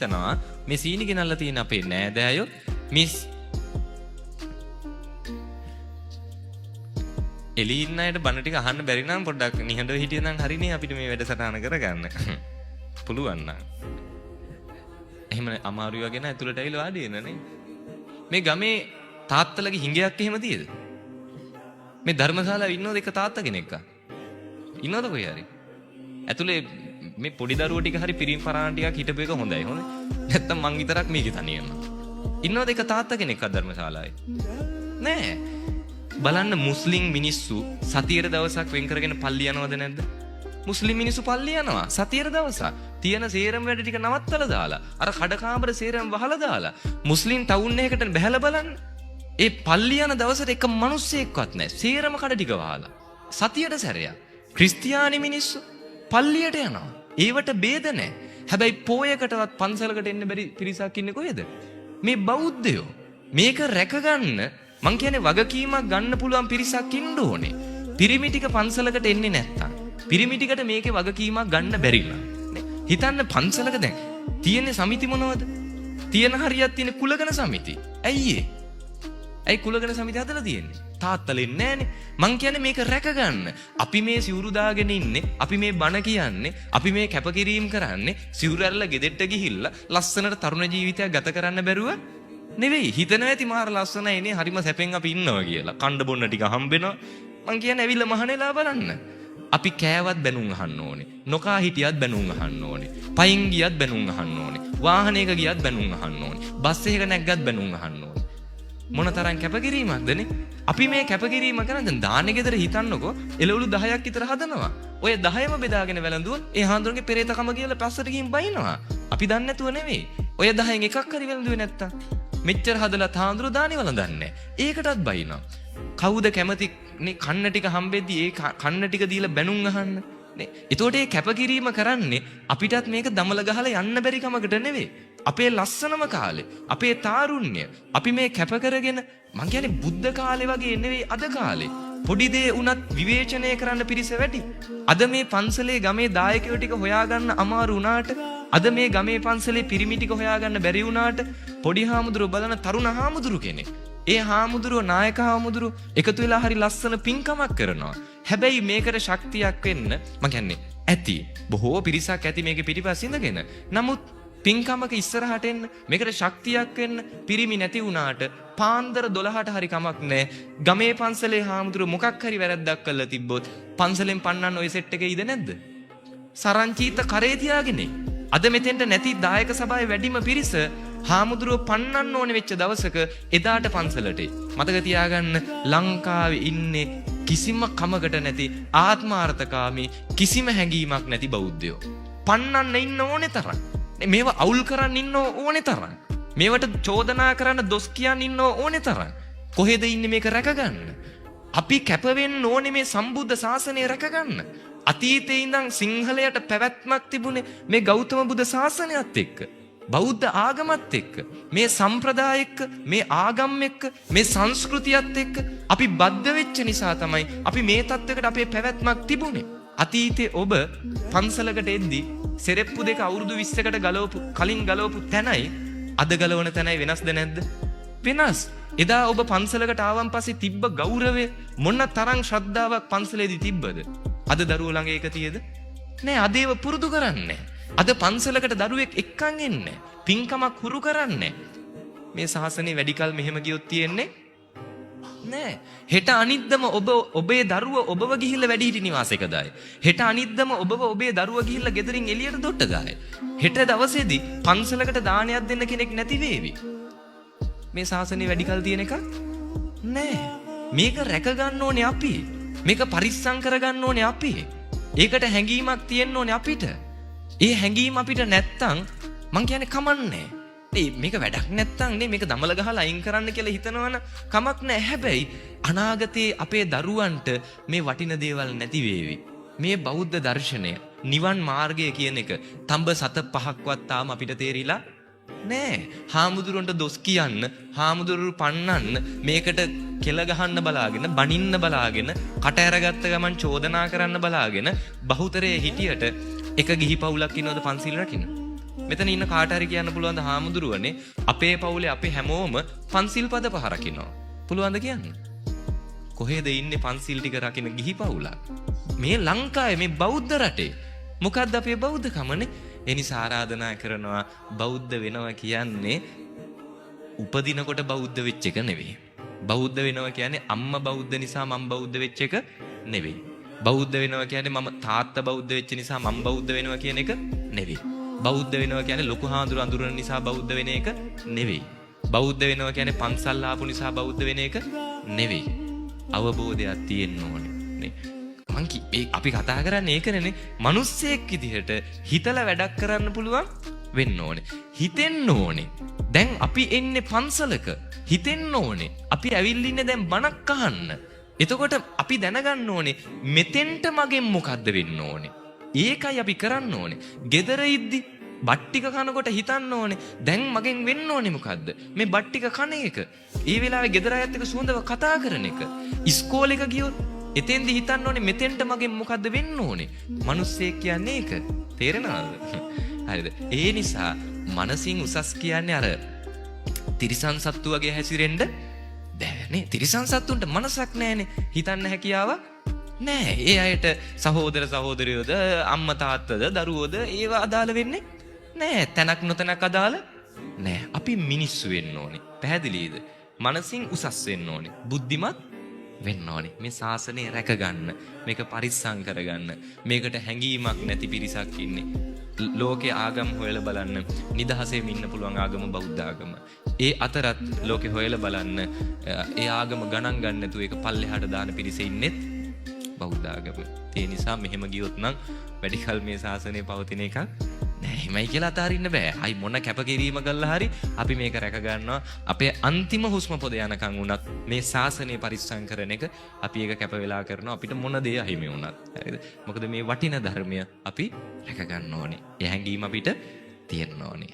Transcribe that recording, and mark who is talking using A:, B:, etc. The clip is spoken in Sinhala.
A: තනවා මේ සීනි ගෙනල්ලා තියෙන අපේ නෑදෑයෝ මිස් එළි ඉන්න අයට බණ ටික අහන්න බැරි නම් පොඩ්ඩක් නිහඬව හිටියනම් හරිනේ අපිට මේ වැඩසටහන කරගන්න. පුළුවන් නම්. එහෙම අමාරුයි වගේ නෑ ඇතුළට ඇවිල්ලා වාඩි වෙන්න නේ. මේ ගමේ තාත්තලගේ හිඟයක් එහෙම තියෙද? මේ ධර්මශාලාවේ ඉන්නවද එක තාත්තා කෙනෙක්? ඉන්නවද කොයි හරි? ඇතුලේ මේ පොඩි දරුවෝ ටික හරි පිරිමි පරාණ ටිකක් හිටපු එක හොඳයි. හොඳයි. නැත්තම් මං විතරක් මේකේ තනියම. ඉන්නවද එක තාත්තා කෙනෙක් ධර්මශාලාවේ? නෑ. බලන්න මුස්ලිම් මිනිස්සු සතියේ දවසක් වෙන් කරගෙන පල්ලි යනවද නැද්ද? මුස්ලිම් මිනිස්සු පල්ලි යනවා සතියේ දවසක්. තියෙන සේරම වැඩ ටික නවත්තලා දාලා අර කඩකාමර සේරම වහලා දාලා මුස්ලිම් ටවුන් එකකට බහැලා බලන්න. ඒ පල්ලි යන දවසට එක මිනිස්සෙක්වත් නැහැ. සේරම කඩ ටික වහලා. සතියට සැරයක්. ක්‍රිස්තියානි මිනිස්සු පල්ලියට යනවා. ඒවට ભેද නැහැ. හැබැයි පෝයකටවත් පන්සලකට එන්න බැරි පිරිසක් ඉන්නේ කොහෙද? මේ බෞද්ධයෝ. මේක රැකගන්න මං කියන්නේ වගකීමක් ගන්න පුළුවන් පිරිසක් ඉන්න ඕනේ. පිරිමි ටික පන්සලකට එන්නේ නැත්තම්. පිරිමි ටිකට මේකේ වගකීමක් ගන්න බැරිලා. හිතන්න පන්සලක දැන් තියෙන සමිති මොනවද? තියෙන හරියක් තියෙන කුලගණ සමිති. ඇයි ඒ? ඇයි කුලගණ සමිති හදලා තියෙන්නේ? තාත්තලෙන් නෑනේ. මං කියන්නේ මේක රැකගන්න. අපි මේ සිවුරු දාගෙන ඉන්නේ, අපි මේ බණ කියන්නේ, අපි මේ කැපකිරීම කරන්නේ සිවුරු ඇරලා ගෙදෙට්ට ගිහිල්ලා ලස්සනට තරුණ ජීවිතයක් ගත කරන්න බැරුව නෙවෙයි. හිතනවා ඇති මාර ලස්සනයි නේ, හරිම සැපෙන් අපි ඉන්නවා කියලා. කණ්ඩ බොන්න ටික හම්බෙනවා. මං කියන්නේ ඇවිල්ලා මහණෙලා බලන්න. අපි කෑවත් බැනුම් අහන්න ඕනේ. නොකා හිටියත් බැනුම් අහන්න ඕනේ. පයින් ගියත් බැනුම් අහන්න ඕනේ. වාහනයක ගියත් බැනුම් අහන්න ඕනේ. බස් එකක නැග්ගත් බැනුම් අහන්න ඕනේ. මොන තරම් කැපකිරීමක්දනේ? අපි මේ කැපකිරීම කරන දැන් දාන්නේ ගෙදර හිතන්නකෝ එළවලු 10ක් විතර හදනවා. ඔය 10ම බෙදාගෙන වැළඳුවොත් ඒ හාමුදුරන්ගේ පෙරේතකම කියලා පස්සට ගිහින් බයිනවා. අපි දන්නේ නැතුව නෙවෙයි. ඔය 10න් එකක් හරි වැළඳුවේ නැත්තම් මෙච්චර හදලා හාමුදුරු දානේ වළඳන්නේ. ඒකටත් බයිනවා. කවුද කැමති නේ කන්න ටික හම්බෙද්දි ඒ කන්න ටික දීලා බැනුම් අහන්න නේ? ඒතකොට මේ කැපකිරීම කරන්නේ අපිටත් මේක දමල ගහලා යන්න බැරි කමකට නෙවෙයි. අපේ ලස්සනම කාලේ, අපේ තාරුණ්‍ය අපි මේ කැප කරගෙන මං කියන්නේ බුද්ධ කාලේ වගේ නෙවෙයි අද කාලේ. පොඩි දේ උනත් විවේචනය කරන්න පිරිස වැඩි. අද මේ පන්සලේ ගමේ දායකයෝ ටික හොයාගන්න අමාරු වුණාට, අද මේ ගමේ පන්සලේ පිරිමි ටික හොයාගන්න බැරි වුණාට පොඩි හාමුදුරුවෝ බලන තරුණ හාමුදුරු කෙනෙක්. ඒ හාමුදුරුවෝ නායක හාමුදුරුවෝ එකතු වෙලා හරි ලස්සන පින්කමක් කරනවා. හැබැයි මේකට ශක්තියක් වෙන්න මං කියන්නේ ඇති. බොහෝ පිරිසක් ඇති මේකේ පිටිපස්ස ඉඳගෙන. නමුත් පින්කමක ඉස්සරහට එන්න මේකට ශක්තියක් වෙන්න පිරිමි නැති වුණාට පාන්දර 12ට හරි කමක් නැහැ. ගමේ පන්සලේ හාමුදුරුවෝ මොකක් හරි වැරද්දක් කළා තිබ්බොත් පන්සලෙන් පන්නන්න ওই සෙට් එකේ ඉද නැද්ද? සරංචීත කරේ තියාගෙන. අද මෙතෙන්ට නැති දායක සභාවේ වැඩිම පිරිස හාමුදුරුවෝ පන්නන්න ඕනේ වෙච්ච දවසක එදාට පන්සලට. මතක තියාගන්න ලංකාවේ ඉන්නේ කිසිම කමකට නැති ආත්මාර්ථකාමී කිසිම හැඟීමක් නැති බෞද්ධයෝ. පන්නන්න ඉන්න ඕනේ තරම්. මේවා අවුල් කරන්න ඉන්න ඕනේ තරම්. මේවට චෝදනා කරන්න දොස් කියන්න ඉන්න ඕනේ තරම්. කොහෙද ඉන්නේ මේක රැකගන්න? අපි කැප වෙන්න ඕනේ මේ සම්බුද්ධ ශාසනය රැකගන්න. අතීතේ ඉඳන් සිංහලයට පැවැත්මක් තිබුණේ මේ ගෞතම බුදු ශාසනයත් එක්ක. බෞද්ධ ආගමත් එක්ක, මේ සම්ප්‍රදාය එක්ක, මේ ආගම් එක්ක, මේ සංස්කෘතියත් එක්ක අපි බද්ධ වෙච්ච නිසා තමයි අපි මේ තත්වයකට අපේ පැවැත්මක් තිබුණේ. අතීතේ ඔබ පන්සලකට එද්දි සෙරෙප්පු දෙක අවුරුදු 20කට කලින් ගලවපු තැනයි අද ගලවන තැනයි වෙනස්ද නැද්ද? වෙනස්. එදා ඔබ පන්සලකට ආවන් පස්සේ තිබ්බ ගෞරවය මොන තරම් ශ්‍රද්ධාවක් පන්සලේදී තිබ්බද? අද දරුවෝ ළඟ ඒක තියෙද? නෑ. අද ඒව පුරුදු කරන්නේ. අද පන්සලකට දරුවෙක් එක්කන් එන්නේ. පින්කමක් හුරු කරන්නේ. මේ ශාසනය වැඩි කල මෙහෙම ගියොත් තියෙන්නේ නෑ. හෙට අනිද්දම ඔබේ දරුව ඔබව ගිහිල්ලා වැඩිහිටි නිවාසයක දායි. හෙට අනිද්දම ඔබේ දරුව ගිහිල්ලා ගෙදරින් එළියට දොට්ට දායි. හෙට දවසේදී පන්සලකට දානයක් දෙන්න කෙනෙක් නැති වේවි. මේ ශාසනය වැඩි කල තියෙන එක නෑ. මේක රැක ගන්න ඕනේ අපි. මේක පරිස්සම් කර ගන්න ඕනේ අපි. ඒකට හැඟීමක් තියෙන්න ඕනේ අපිට. ඒ හැඟීම අපිට නැත්තම් මං කියන්නේ කමන්නේ. මේක වැඩක් නැත්තම් නේ මේක දමල ගහලා අයින් කරන්න කියලා හිතනවනම් කමක් නැහැ. හැබැයි අනාගතයේ අපේ දරුවන්ට මේ වටින දේවල් නැති වේවි. මේ බෞද්ධ දර්ශනය, නිවන් මාර්ගය කියන එක තඹ සත පහක්වත් තාම අපිට තේරිලා නෑ. හාමුදුරුවන්ට දොස් කියන්න, හාමුදුරුවෝ පන්නන්න, මේකට කෙල ගහන්න බලාගෙන, බනින්න බලාගෙන, කට ඇරගත්ත ගමන් චෝදනා කරන්න බලාගෙන බහුතරයේ හිටියට එක ගිහි පවුලක් ඉන්නවද පන්සිල් රකින්න? මෙතන ඉන්න කාට හරි කියන්න පුළුවන් ද හාමුදුරුවනේ අපේ පවුලේ අපි හැමෝම පන්සිල් පද 5 රකින්නවා. පුළුවන්ද කියන්න? කොහෙද ඉන්නේ පන්සිල් ටික රකින්න ගිහි පවුලක්? මේ ලංකාවේ මේ බෞද්ධ රටේ. මොකද්ද අපේ බෞද්ධකමනේ? ඒ නිසා ආරාධනා කරනවා බෞද්ධ වෙනවා කියන්නේ උපදිනකොට බෞද්ධ වෙච්ච එක නෙවෙයි. බෞද්ධ වෙනවා කියන්නේ අම්මා බෞද්ධ නිසා මම බෞද්ධ වෙච්ච එක නෙවෙයි. බෞද්ධ වෙනවා කියන්නේ මම තාත්තා බෞද්ධ වෙච්ච නිසා මම බෞද්ධ වෙනවා කියන එක නෙවෙයි. බෞද්ධ වෙනවා කියන්නේ ලොකු හාමුදුරු අඳුරන නිසා බෞද්ධ වෙන එක නෙවෙයි. බෞද්ධ වෙනවා කියන්නේ පන්සල් ආපු නිසා බෞද්ධ වෙන එක නෙවෙයි. අවබෝධයක් තියෙන්න ඕනේ නේ. අපි කතා කරන්නේ ඒකනේ. මිනිස්සෙක් විදිහට හිතලා වැඩක් කරන්න පුළුවන් වෙන්න ඕනේ. හිතෙන්න ඕනේ. දැන් අපි එන්නේ පන්සලක. හිතෙන්න ඕනේ. අපි ඇවිල්ලා ඉන්නේ දැන් බණක් අහන්න. එතකොට අපි දැනගන්න ඕනේ මෙතෙන්ට මගෙන් මොකද්ද වෙන්න ඕනේ. ඒකයි අපි කරන්න ඕනේ. gedara ඉද්දි බට්ටික කනකොට හිතන්න ඕනේ දැන් මගෙන් වෙන්න ඕනේ මොකද්ද? මේ බට්ටික කන එක. ඒ වෙලාවේ gedara අයත් එක්ක සුවඳව කතා කරන එක. ඉස්කෝලේක ගියොත් එතෙන්දි හිතන්න ඕනේ මෙතෙන්ට මගෙන් මොකද්ද වෙන්න ඕනේ. මිනිස්සෙක් කියන්නේ ඒක. තේරෙනවද? හරිද? ඒ නිසා මනසින් උසස් කියන්නේ අර තිරිසන් සත්තු වගේ හැසිරෙන්න බෑනේ. තිරිසන් සත්තුන්ට මනසක් නැහැනේ. හිතන්න හැකියාවක් නෑ. ඒ අයට සහෝදර සහෝදරියෝද අම්මා තාත්තද දරුවෝද ඒවා අදාළ වෙන්නේ නෑ. තැනක් නොතැනක් අදාළ නෑ. අපි මිනිස්සු වෙන්න ඕනේ. පැහැදිලිද? මනසින් උසස් වෙන්න ඕනේ. බුද්ධිමත් වෙන්න ඕනේ. මේ ශාසනය රැකගන්න. මේක පරිස්සම් කරගන්න. මේකට හැඟීමක් නැති පිරිසක් ඉන්නේ. ලෝකේ ආගම් හොයලා බලන්න. නිදහසෙම ඉන්න පුළුවන් ආගම බෞද්ධ ආගම. ඒ අතරත් ලෝකේ හොයලා බලන්න ඒ ආගම ගණන් ගන්න නැතුව ඒක පල්ලෙහාට දාන පිරිස ඉන්නෙත් බෞද්ධ ආගම. ඒ නිසා මෙහෙම ගියොත් නම් වැඩිකල් මේ ශාසනය පවතින එකක් නෑ. එහෙමයි කියලා අතාරින්න බෑ. අයි මොන කැපකිරීම කළා හරි අපි මේක රැක ගන්නවා. අපේ අන්තිම හුස්ම පොද යනකම් උනත් මේ ශාසනය පරිස්සම් කරන එක අපි ඒක කැප වෙලා කරනවා. අපිට මොන දේ අහිමි වුණත්. හරිද? මොකද මේ වටිනා ධර්මය අපි රැක ගන්න ඕනේ. ඒ හැඟීම අපිට තියෙන්න ඕනේ.